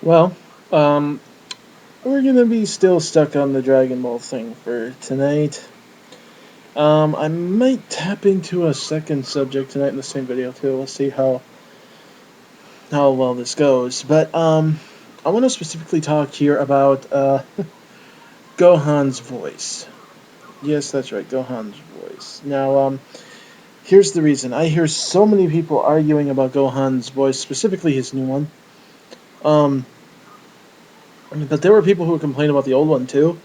Well, um, we're gonna be still stuck on the Dragon Ball thing for tonight. I might tap into a second subject tonight in the same video too. We'll see how well this goes. But I want to specifically talk here about Gohan's voice. Yes, that's right, Gohan's voice. Now, here's the reason. I hear so many people arguing about Gohan's voice, specifically his new one. Um, but there were people who complained about the old one too.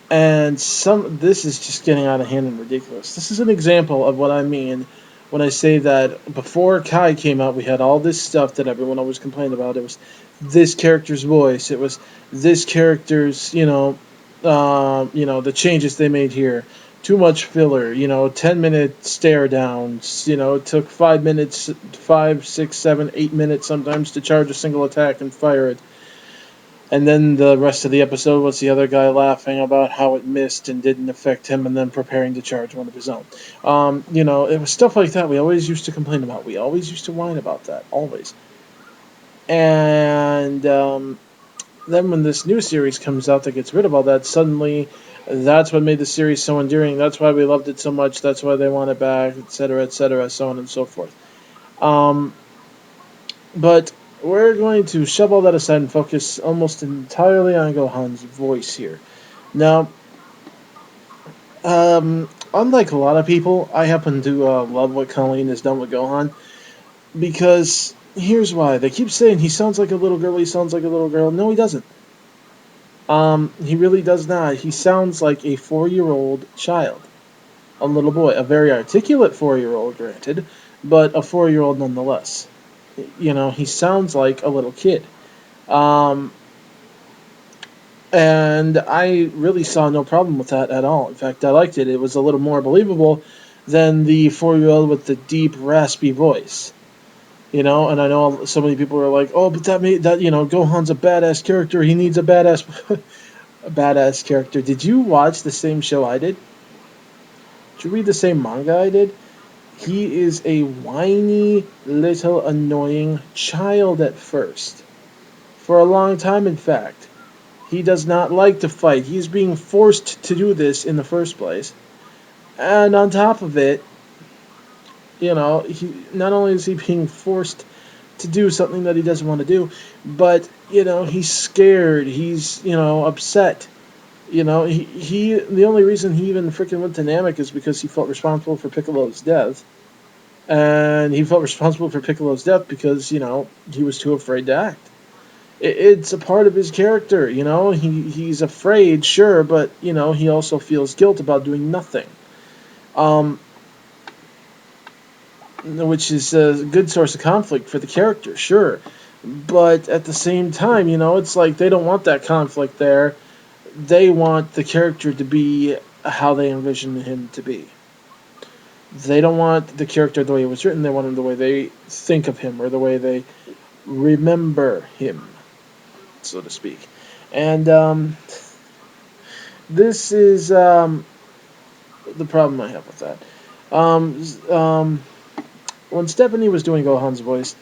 And this is just getting out of hand and ridiculous. This is an example of what I mean when I say that before Kai came out, we had all this stuff that everyone always complained about. It was this character's voice. It was this character's, the changes they made here. Too much filler, 10-minute stare downs. It took 5 minutes, 5, 6, 7, 8 minutes sometimes to charge a single attack and fire it. And then the rest of the episode was the other guy laughing about how it missed and didn't affect him, and then preparing to charge one of his own. It was stuff like that we always used to complain about. We always used to whine about that, always. And then when this new series comes out that gets rid of all that, suddenly that's what made the series so endearing. That's why we loved it so much. That's why they want it back, etc., so on and so forth. But we're going to shove all that aside and focus almost entirely on Gohan's voice here. Now, unlike a lot of people, I happen to love what Colleen has done with Gohan, because here's why. They keep saying he sounds like a little girl, he sounds like a little girl. No, he doesn't. He really does not. He sounds like a 4-year-old child. A little boy. A very articulate 4-year-old, granted, but a 4-year-old nonetheless. He sounds like a little kid. Um, and I really saw no problem with that at all. In fact, I liked it. It was a little more believable than the 4-year-old with the deep, raspy voice. And I know so many people are like, "Oh, but Gohan's a badass character. He needs a badass, a badass character." Did you watch the same show I did? Did you read the same manga I did? He is a whiny, little, annoying child at first. For a long time, in fact. He does not like to fight. He's being forced to do this in the first place. And on top of it, he not only is he being forced to do something that he doesn't want to do, but he's scared. He's upset. He the only reason he even freaking went to Namek is because he felt responsible for Piccolo's death, and he felt responsible for Piccolo's death because he was too afraid to act. It's a part of his character, he's afraid, sure, but he also feels guilt about doing nothing, which is a good source of conflict for the character, sure, but at the same time, it's like they don't want that conflict there. They want the character to be how they envision him to be. They don't want the character the way it was written. They want him the way they think of him, or the way they remember him, so to speak. And this is the problem I have with that. When Stephanie was doing Gohan's voice,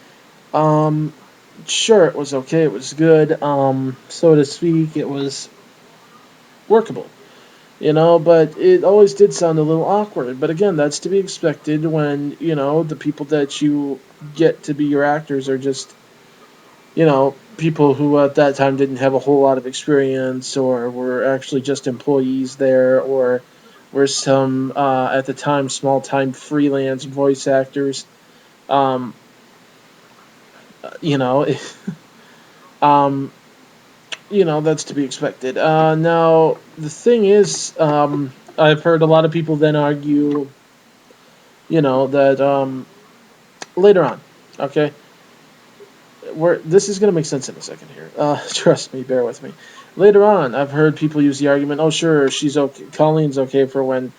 sure, it was okay, it was good, so to speak, it was workable, but it always did sound a little awkward. But again, that's to be expected when, the people that you get to be your actors are just, people who at that time didn't have a whole lot of experience, or were actually just employees there, or were some, at the time, small-time freelance voice actors. Um, you know, um, that's to be expected. Now, the thing is, I've heard a lot of people then argue, that later on, okay, this is going to make sense in a second here. Trust me, bear with me. Later on, I've heard people use the argument, oh, sure, she's okay, Colleen's okay for when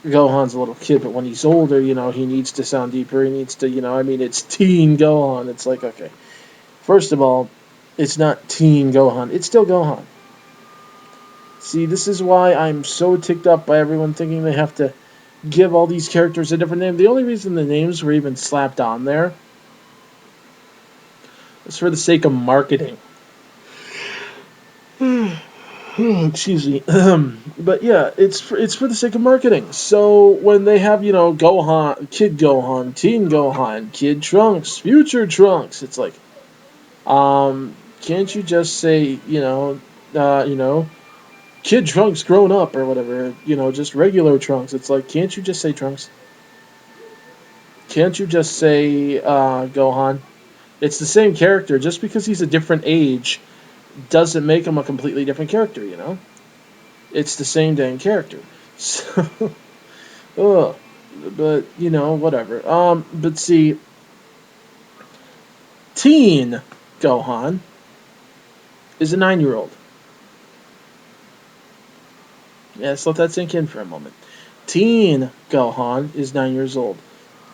Gohan's a little kid, but when he's older, he needs to sound deeper. He needs to, it's teen Gohan. It's like, okay. First of all, it's not teen Gohan. It's still Gohan. See, this is why I'm so ticked up by everyone thinking they have to give all these characters a different name. The only reason the names were even slapped on there It's for the sake of marketing. Excuse me. But yeah, it's for the sake of marketing. So when they have Gohan, Teen Gohan, Kid Trunks, Future Trunks, it's like, can't you just say Kid Trunks grown up or whatever, just regular Trunks? It's like, can't you just say Trunks? Can't you just say Gohan? It's the same character. Just because he's a different age doesn't make him a completely different character. It's the same dang character. So, ugh. But whatever. But see, Teen Gohan is a 9-year-old. Yeah, let's let that sink in for a moment. Teen Gohan is 9 years old.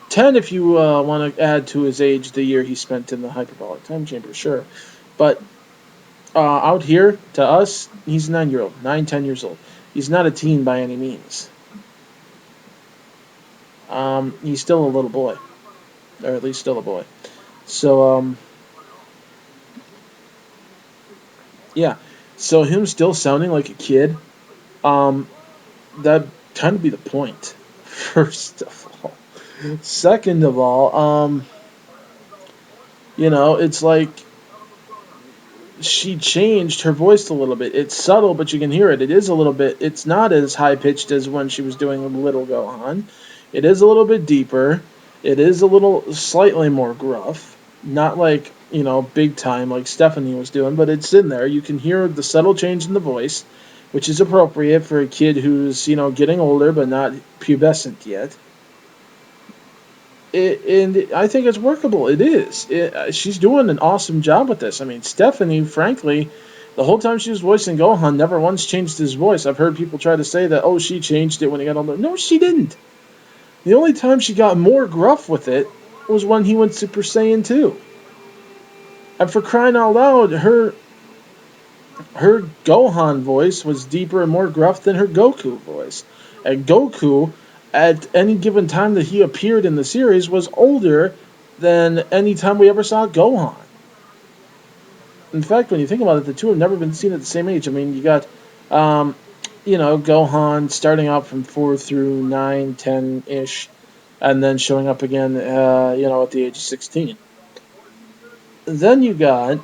10 if you want to add to his age the year he spent in the hyperbolic time chamber, sure. But out here, to us, he's a 9-year-old. 9, 10 years old. He's not a teen by any means. He's still a little boy. Or at least still a boy. So, yeah. So him still sounding like a kid, um, that kind of be the point, first of all. Second of all, it's like she changed her voice a little bit. It's subtle, but you can hear it. It is a little bit. It's not as high pitched as when she was doing Little Gohan. It is a little bit deeper. It is a little slightly more gruff. Not like big time like Stephanie was doing, but it's in there. You can hear the subtle change in the voice, which is appropriate for a kid who's getting older but not pubescent yet. And I think it's workable. It is. She's doing an awesome job with this. I mean, Stephanie, frankly, the whole time she was voicing Gohan, never once changed his voice. I've heard people try to say that, oh, she changed it when he got older. No, she didn't. The only time she got more gruff with it was when he went Super Saiyan 2. And for crying out loud, her Gohan voice was deeper and more gruff than her Goku voice. And Goku, at any given time that he appeared in the series, was older than any time we ever saw Gohan. In fact, when you think about it, the two have never been seen at the same age. I mean, you got, Gohan starting out from 4 through 9, 10 ish, and then showing up again, at the age of 16. Then you got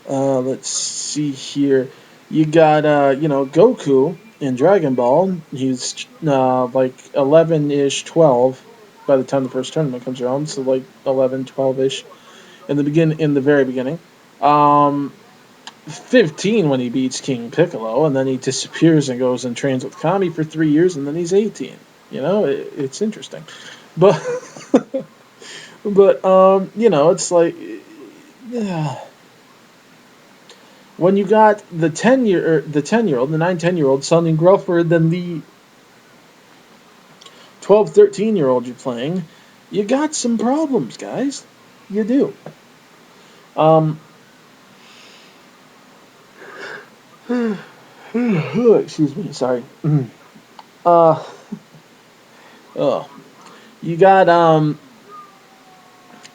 let's see here. You got, Goku in Dragon Ball. He's like 11-ish, 12 by the time the first tournament comes around. So like 11, 12-ish in the very beginning. 15 when he beats King Piccolo, and then he disappears and goes and trains with Kami for 3 years, and then he's 18. It's interesting, but it's like. Yeah. When you got the 10-year old, the 9, 10-year old sounding gruffer than the 12, 13-year old you're playing, you got some problems, guys. You do. Um, excuse me, sorry. Uh, oh, you got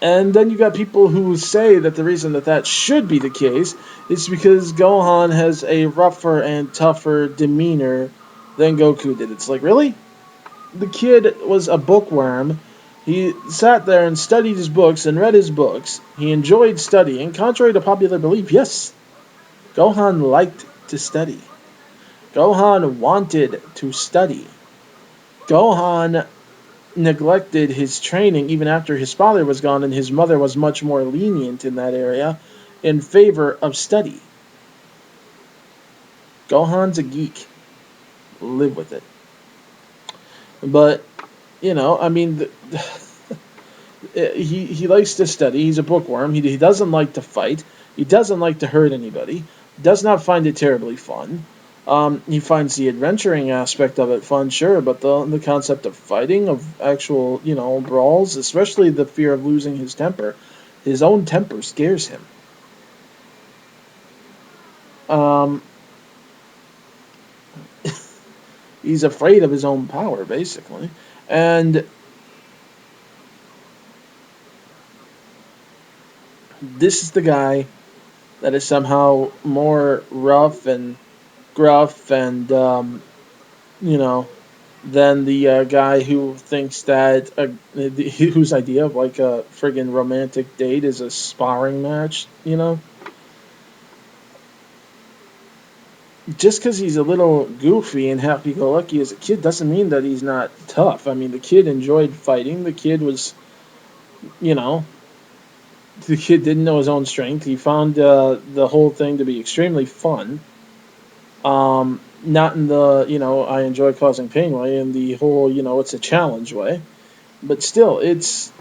and then you got people who say that the reason that should be the case is because Gohan has a rougher and tougher demeanor than Goku did. It's like, really? The kid was a bookworm. He sat there and studied his books and read his books. He enjoyed studying. Contrary to popular belief, yes, Gohan liked to study. Gohan wanted to study. Gohan neglected his training even after his father was gone, and his mother was much more lenient in that area in favor of study. Gohan's a geek. Live with it. But, I mean, he likes to study. He's a bookworm. He doesn't like to fight. He doesn't like to hurt anybody. Does not find it terribly fun. He finds the adventuring aspect of it fun, sure, but the concept of fighting, of actual, brawls, especially the fear of losing his own temper scares him. He's afraid of his own power, basically. And This is the guy that is somehow more rough and gruff and you know than the guy who thinks that whose idea of like a friggin' romantic date is a sparring match. Just because he's a little goofy and happy-go-lucky as a kid doesn't mean that he's not tough. I mean, the kid enjoyed fighting. You know, the kid didn't know his own strength. He found the whole thing to be extremely fun. Not in the I enjoy causing pain way, in the whole it's a challenge way. But still, it's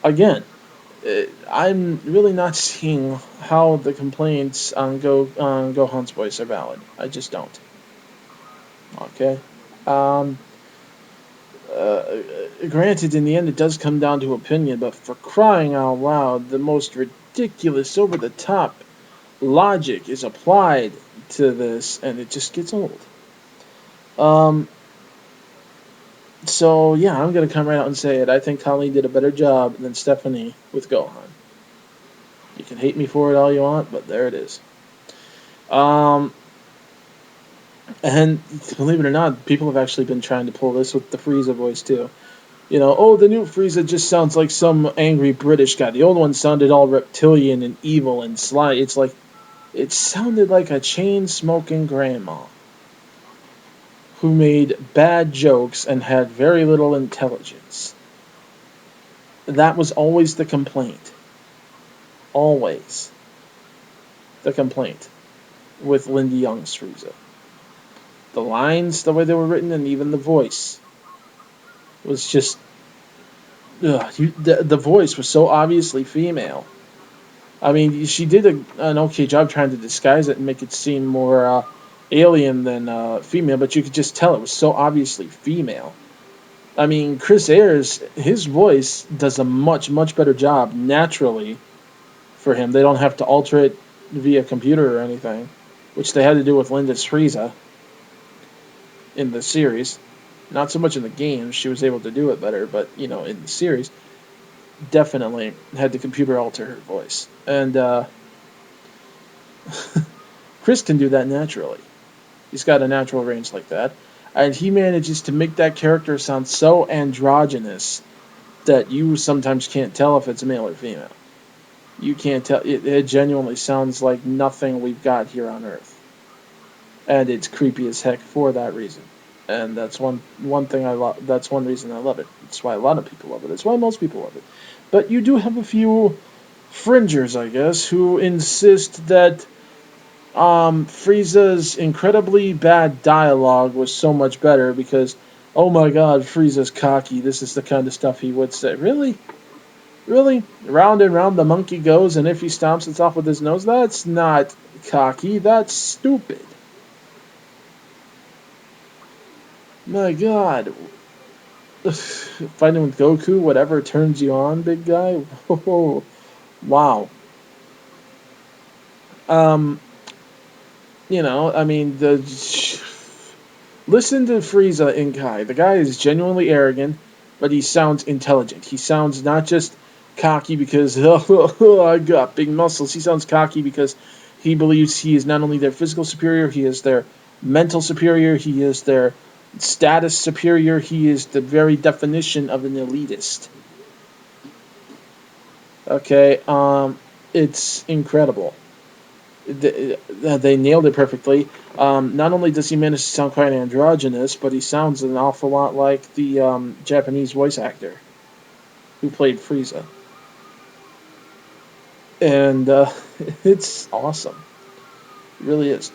again, I'm really not seeing how the complaints on Gohan's voice are valid. I just don't. Okay. Um, Granted, in the end, it does come down to opinion, but for crying out loud, the most ridiculous, over the top logic is applied to this, and it just gets old. Um, so, yeah, I'm going to come right out and say it. I think Colleen did a better job than Stephanie with Gohan. You can hate me for it all you want, but there it is. Um, and believe it or not, people have actually been trying to pull this with the Frieza voice, too. Oh, the new Frieza just sounds like some angry British guy. The old one sounded all reptilian and evil and sly. It's like, it sounded like a chain smoking grandma who made bad jokes and had very little intelligence. That was always the complaint. Always the complaint with Lindy Young's Frieza. The lines, the way they were written, and even the voice was just. The voice was so obviously female. I mean, she did an okay job trying to disguise it and make it seem more alien than female, but you could just tell it was so obviously female. I mean, Chris Ayres, his voice does a much, much better job naturally for him. They don't have to alter it via computer or anything, which they had to do with Linda's Frieza in the series. Not so much in the games, she was able to do it better, but, in the series, definitely had the computer alter her voice. And Chris can do that naturally. He's got a natural range like that. And he manages to make that character sound so androgynous that you sometimes can't tell if it's male or female. You can't tell. It genuinely sounds like nothing we've got here on Earth. And it's creepy as heck for that reason. And that's one thing I love. That's one reason I love it. It's why a lot of people love it. It's why most people love it. But you do have a few fringers, I guess, who insist that Frieza's incredibly bad dialogue was so much better because, oh my god, Frieza's cocky. This is the kind of stuff he would say. Really? Really? Round and round the monkey goes, and if he stomps it off with his nose, that's not cocky. That's stupid. My god. Fighting with Goku, whatever turns you on, big guy. Oh, wow. Um, I mean, listen to Frieza in Kai. The guy is genuinely arrogant, but he sounds intelligent. He sounds not just cocky because I got big muscles. He sounds cocky because he believes he is not only their physical superior, he is their mental superior, he is their status superior, he is the very definition of an elitist. Okay, it's incredible. They nailed it perfectly. Not only does he manage to sound quite androgynous, but he sounds an awful lot like the Japanese voice actor who played Frieza. And it's awesome. It really is.